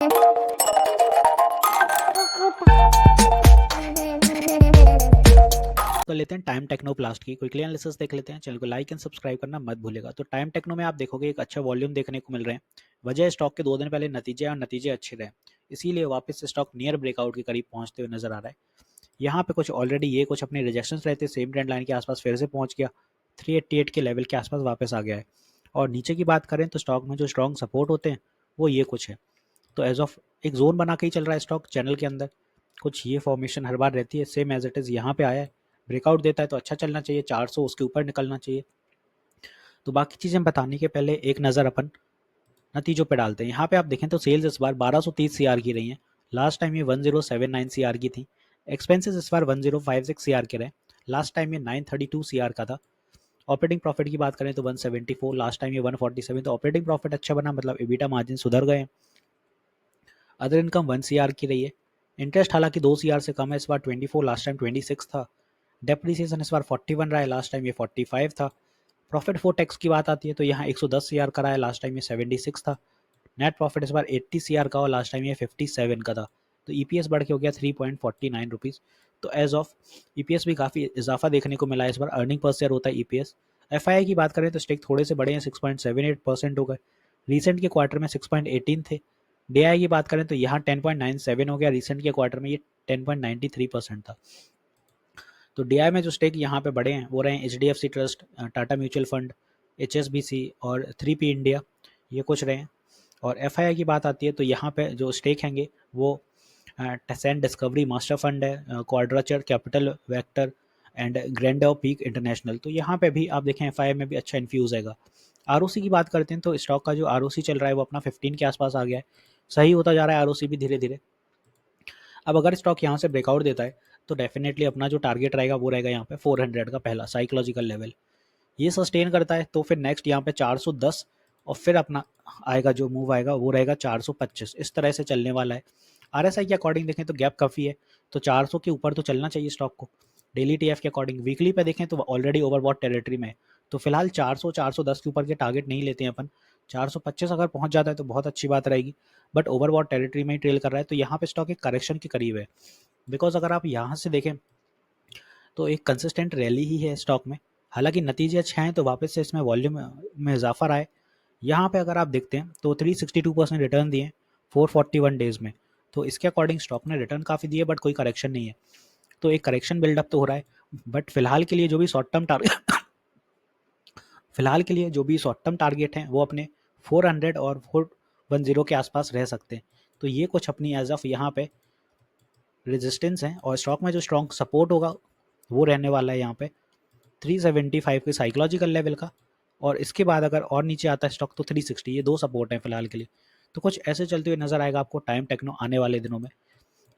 तो लेते हैं टाइम टेक्नोप्लास्ट की क्विकली एनालिसिस देख लेते हैं। चैनल को लाइक एंड सब्सक्राइब करना मत भूलेगा। तो टाइम टेक्नो में आप देखोगे एक अच्छा वॉल्यूम देखने को मिल रहे हैं। वजह स्टॉक के 2 दिन पहले नतीजे और नतीजे अच्छे रहे, इसीलिए वापस से स्टॉक नियर ब्रेकआउट के करीब पहुंचते हुए नजर आ रहा है। यहाँ पे कुछ ऑलरेडी ये कुछ अपने रिजेक्शन रहते सेम ट्रेंड लाइन के आसपास फिर से पहुंच गया, 388 के लेवल के आसपास वापस आ गया है। और नीचे की बात करें तो स्टॉक में जो स्ट्रॉन्ग सपोर्ट होते हैं वो ये कुछ है। तो एज ऑफ एक जोन बना के ही चल रहा है स्टॉक चैनल के अंदर। कुछ ये फॉर्मेशन हर बार रहती है, सेम एज इट इज़ यहाँ पे आया है, ब्रेकआउट देता है तो अच्छा चलना चाहिए, 400 उसके ऊपर निकलना चाहिए। तो बाकी चीज़ें बताने के पहले एक नज़र अपन नतीजों पे डालते हैं। यहाँ पे आप देखें तो सेल्स इस बार 1230 सीआर की रही हैं। लास्ट टाइम ये 1079 सीआर की थी। एक्सपेंसेस इस बार 1056 सीआर के रहे। लास्ट टाइम ये 932 सीआर का था। ऑपरेटिंग प्रॉफिट की बात करें तो 174, लास्ट टाइम ये 147। तो ऑपरेटिंग प्रॉफिट अच्छा बना, मतलब एबिटा मार्जिन सुधर गए। अदर इनकम 1 सीआर की रही है। इंटरेस्ट हालांकि 2 सीआर से कम है इस बार, 24, लास्ट टाइम 26 था। डेप्रिसिएशन इस बार 41 रहा है, लास्ट टाइम ये 45 था। प्रॉफिट फोर टैक्स की बात आती है तो यहाँ 110 सीआर का रहा है, लास्ट टाइम ये 76 था। नेट प्रॉफिट इस बार 80 सीआर का और लास्ट टाइम ये 57 का था। तो ईपीएस बढ़ के हो गया 3.49 रुपीज़। तो एज ऑफ ईपीएस भी काफ़ी इजाफा देखने को मिला है इस बार। अर्निंग पर शेयर होता है ईपीएस। एफआईआई की बात करें तो स्टेक थोड़े से बड़े हैं, 6.78% हो गए। रिसेंट के क्वार्टर में 6.18 थे। डीआई की बात करें तो यहाँ 10.97 हो गया, रिसेंट के क्वार्टर में ये 10.93% था। तो डीआई में जो स्टेक यहाँ पे बढ़े हैं वो रहे हैं HDFC trust, Tata mutual fund, HSBC और 3P इंडिया, ये कुछ रहे हैं। और एफआईआई की बात आती है तो यहाँ पे जो स्टेक हैंगे वो टेसेंट डिस्कवरी मास्टर फंड है, quadrature capital, vector and grand peak international. तो यहाँ पे भी आप देखें एफआईआई में भी अच्छा इन्फ्यूज़ आएगा। आरओसी की बात करते हैं तो स्टॉक का जो आरओसी चल रहा है वो अपना 15 के आसपास आ गया है। सही होता जा रहा है आरओसी भी धीरे धीरे। अब अगर स्टॉक यहाँ से ब्रेकआउट देता है तो डेफिनेटली अपना जो टारगेट रहेगा वो रहेगा यहाँ पे 400 का पहला साइकोलॉजिकल लेवल। ये सस्टेन करता है तो फिर नेक्स्ट यहाँ पे 410 और फिर अपना आएगा जो मूव आएगा वो रहेगा 425। इस तरह से चलने वाला है। आरएसआई के अकॉर्डिंग देखें तो गैप काफ़ी है, तो 400 के ऊपर तो चलना चाहिए स्टॉक को। डेली टीएफ के अकॉर्डिंग वीकली पे देखें तो ऑलरेडी ओवरबॉट टेरिटरी में है। तो फिलहाल 400 410 के ऊपर के टारगेट नहीं लेते हैं अपन। 425 अगर पहुंच जाता है तो बहुत अच्छी बात रहेगी, बट ओवरबॉट टेरिटरी में ही ट्रेल कर रहा है तो यहाँ पे स्टॉक एक करेक्शन के करीब है। बिकॉज अगर आप यहाँ से देखें तो एक कंसिस्टेंट रैली ही है स्टॉक में। हालांकि नतीजे अच्छे हैं तो वापस से इसमें वॉल्यूम में इजाफा रहा है। यहाँ पे अगर आप देखते हैं तो 362% रिटर्न दिए 441 डेज में। तो इसके अकॉर्डिंग स्टॉक ने रिटर्न काफ़ी दिए बट कोई करेक्शन नहीं है। तो एक करेक्शन बिल्डअप तो हो रहा है, बट फिलहाल के लिए जो भी शॉर्ट टर्म टारगेट फिलहाल के लिए जो भी शॉर्ट टर्म टारगेट हैं वो अपने 400 और 410 के आसपास रह सकते हैं। तो ये कुछ अपनी एज ऑफ यहाँ पे रेजिस्टेंस है। और स्टॉक में जो स्ट्रॉन्ग सपोर्ट होगा वो रहने वाला है यहाँ पे 375 के साइकोलॉजिकल लेवल का। और इसके बाद अगर और नीचे आता है स्टॉक तो 360। ये दो सपोर्ट हैं फिलहाल के लिए। तो कुछ ऐसे चलते हुए नजर आएगा आपको टाइम टेक्नो आने वाले दिनों में।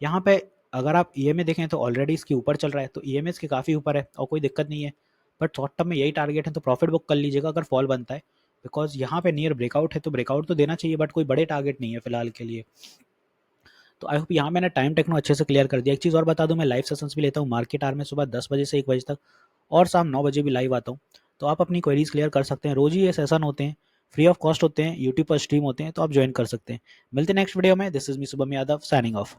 यहाँ पे अगर आप ईएमए देखें तो ऑलरेडी इसके ऊपर चल रहा है, तो ईएमए इसके काफ़ी ऊपर है और कोई दिक्कत नहीं है। बट शॉर्ट टर्म में यही टारगेट है तो प्रॉफिट बुक कर लीजिएगा अगर फॉल बनता है। बिकॉज यहाँ पे नियर ब्रेकआउट है तो ब्रेकआउट तो देना चाहिए, बट कोई बड़े टारगेट नहीं है फिलहाल के लिए। तो आई होप यहाँ मैंने टाइम टेक्नो अच्छे से क्लियर कर दिया। एक चीज़ और बता दूं, मैं लाइव सेशंस भी लेता हूँ मार्केट आवर में, सुबह 10 बजे से 1 बजे तक और शाम 9 बजे भी लाइव आता हूँ। तो आप अपनी क्वेरीज क्लियर कर सकते हैं। रोज ही ये सेशन होते हैं, फ्री ऑफ कॉस्ट होते हैं, यूट्यूब पर स्ट्रीम होते हैं, तो आप ज्वाइन कर सकते हैं। मिलते हैं नेक्स्ट वीडियो में। This is me Shubham Yadav signing off.